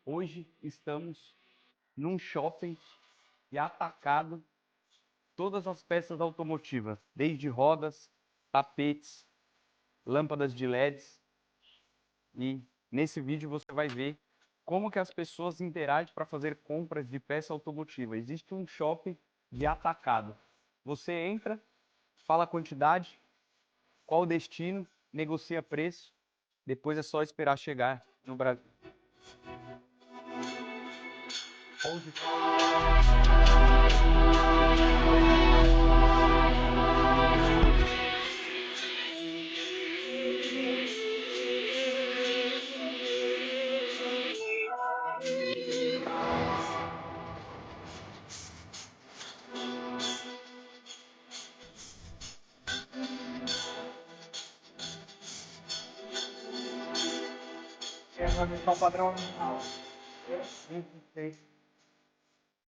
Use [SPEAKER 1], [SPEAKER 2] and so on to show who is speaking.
[SPEAKER 1] Hoje estamos num shopping e atacado todas as peças automotivas, desde rodas, tapetes, lâmpadas de LEDs. E nesse vídeo você vai ver como que as pessoas interagem para fazer compras de peça automotiva. Existe um shopping de atacado. Você entra, fala a quantidade, qual o destino, negocia preço, depois é só esperar chegar no Brasil. É, vai ficar o padrão.